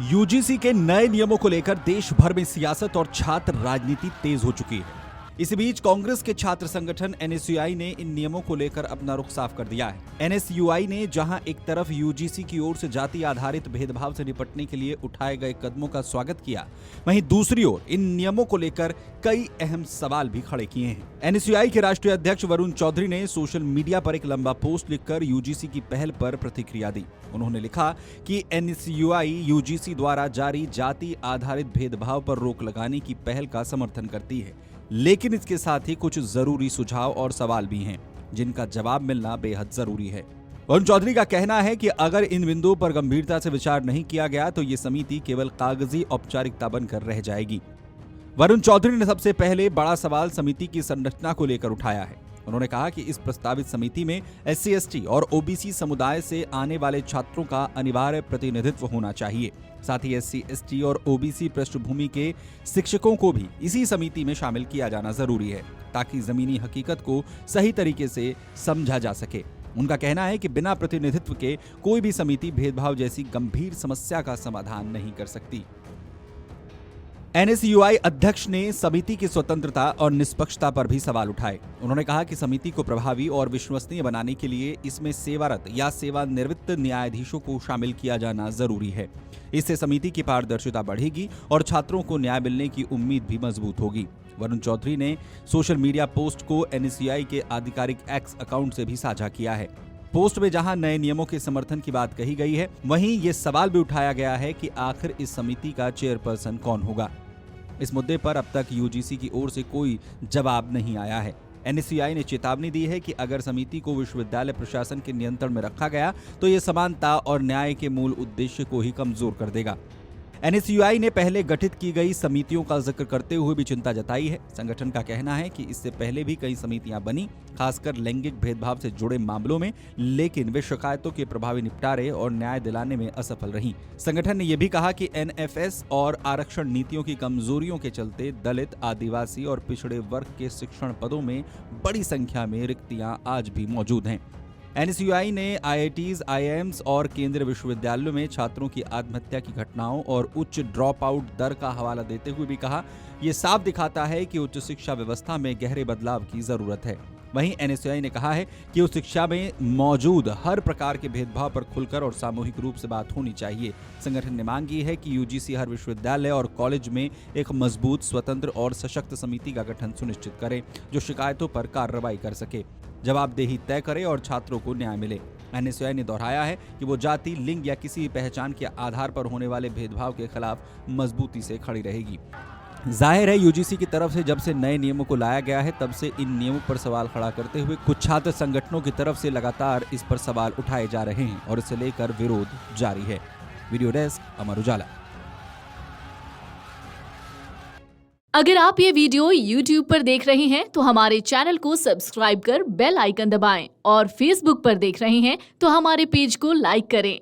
UGC के नए नियमों को लेकर देश भर में सियासत और छात्र राजनीति तेज हो चुकी है। इसी बीच कांग्रेस के छात्र संगठन एनएसयूआई ने इन नियमों को लेकर अपना रुख साफ कर दिया है। एनएसयूआई ने जहां एक तरफ यूजीसी की ओर से जाति आधारित भेदभाव से निपटने के लिए उठाए गए कदमों का स्वागत किया, वहीं दूसरी ओर इन नियमों को लेकर कई अहम सवाल भी खड़े किए हैं। एनएसयूआई के राष्ट्रीय अध्यक्ष वरुण चौधरी ने सोशल मीडिया पर एक लंबा पोस्ट लिखकर यूजीसी की पहल पर प्रतिक्रिया दी। उन्होंने लिखा कि एनएसयूआई यूजीसी द्वारा जारी जाति आधारित भेदभाव पर रोक लगाने की पहल का समर्थन करती है, लेकिन इसके साथ ही कुछ जरूरी सुझाव और सवाल भी हैं, जिनका जवाब मिलना बेहद जरूरी है। वरुण चौधरी का कहना है कि अगर इन बिंदुओं पर गंभीरता से विचार नहीं किया गया तो ये समिति केवल कागजी औपचारिकता बनकर रह जाएगी। वरुण चौधरी ने सबसे पहले बड़ा सवाल समिति की संरचना को लेकर उठाया है। उन्होंने कहा कि इस प्रस्तावित समिति में एससी, एसटी और ओबीसी समुदाय से आने वाले छात्रों का अनिवार्य प्रतिनिधित्व होना चाहिए। साथ ही एससी, एसटी और ओबीसी पृष्ठभूमि के शिक्षकों को भी इसी समिति में शामिल किया जाना जरूरी है, ताकि जमीनी हकीकत को सही तरीके से समझा जा सके। उनका कहना है कि बिना प्रतिनिधित्व के कोई भी समिति भेदभाव जैसी गंभीर समस्या का समाधान नहीं कर सकती। एनएसयूआई अध्यक्ष ने समिति की स्वतंत्रता और निष्पक्षता पर भी सवाल उठाए। उन्होंने कहा कि समिति को प्रभावी और विश्वसनीय बनाने के लिए इसमें सेवारत या सेवानिवृत्त न्यायाधीशों को शामिल किया जाना जरूरी है। इससे समिति की पारदर्शिता बढ़ेगी और छात्रों को न्याय मिलने की उम्मीद भी मजबूत होगी। वरुण चौधरी ने सोशल मीडिया पोस्ट को एनएसयूआई के आधिकारिक एक्स अकाउंट से भी साझा किया है। पोस्ट में जहां नए नियमों के समर्थन की बात कही गई है, वहीं ये सवाल भी उठाया गया है कि आखिर इस समिति का चेयरपर्सन कौन होगा। इस मुद्दे पर अब तक यूजीसी की ओर से कोई जवाब नहीं आया है। एनएसयूआई ने चेतावनी दी है कि अगर समिति को विश्वविद्यालय प्रशासन के नियंत्रण में रखा गया तो ये समानता और न्याय के मूल उद्देश्य को ही कमजोर कर देगा। एनएसयूआई ने पहले गठित की गई समितियों का जिक्र करते हुए भी चिंता जताई है। संगठन का कहना है कि इससे पहले भी कई समितियां बनी, खासकर लैंगिक भेदभाव से जुड़े मामलों में, लेकिन वे शिकायतों के प्रभावी निपटारे और न्याय दिलाने में असफल रहीं। संगठन ने यह भी कहा कि एनएफएस और आरक्षण नीतियों की कमजोरियों के चलते दलित, आदिवासी और पिछड़े वर्ग के शिक्षण पदों में बड़ी संख्या में रिक्तियां आज भी मौजूद हैं। एनएसयूआई ने आईआईटीज, आईआईएम्स और केंद्रीय विश्वविद्यालयों में छात्रों की आत्महत्या की घटनाओं और उच्च ड्रॉप आउट दर का हवाला देते हुए भी कहा, यह साफ दिखाता है कि उच्च शिक्षा व्यवस्था में गहरे बदलाव की जरूरत है। वहीं एनएसयूआई ने कहा है कि उच्च शिक्षा में मौजूद हर प्रकार के भेदभाव पर खुलकर और सामूहिक रूप से बात होनी चाहिए। संगठन ने मांग की है कि यूजीसी हर विश्वविद्यालय और कॉलेज में एक मजबूत, स्वतंत्र और सशक्त समिति का गठन सुनिश्चित करे, जो शिकायतों पर कार्रवाई कर सके, जवाबदेही तय करे और छात्रों को न्याय मिले। एनएसयूआई ने दोहराया है कि वो जाति, लिंग या किसी पहचान के आधार पर होने वाले भेदभाव के खिलाफ मजबूती से खड़ी रहेगी। जाहिर है, यूजीसी की तरफ से जब से नए नियमों को लाया गया है, तब से इन नियमों पर सवाल खड़ा करते हुए कुछ छात्र संगठनों की तरफ से लगातार इस पर सवाल उठाए जा रहे हैं और इसे लेकर विरोध जारी है। Video desk, Amar Ujala. अगर आप ये वीडियो YouTube पर देख रहे हैं तो हमारे चैनल को सब्सक्राइब कर बेल आइकन दबाएं और Facebook पर देख रहे हैं तो हमारे पेज को लाइक करें।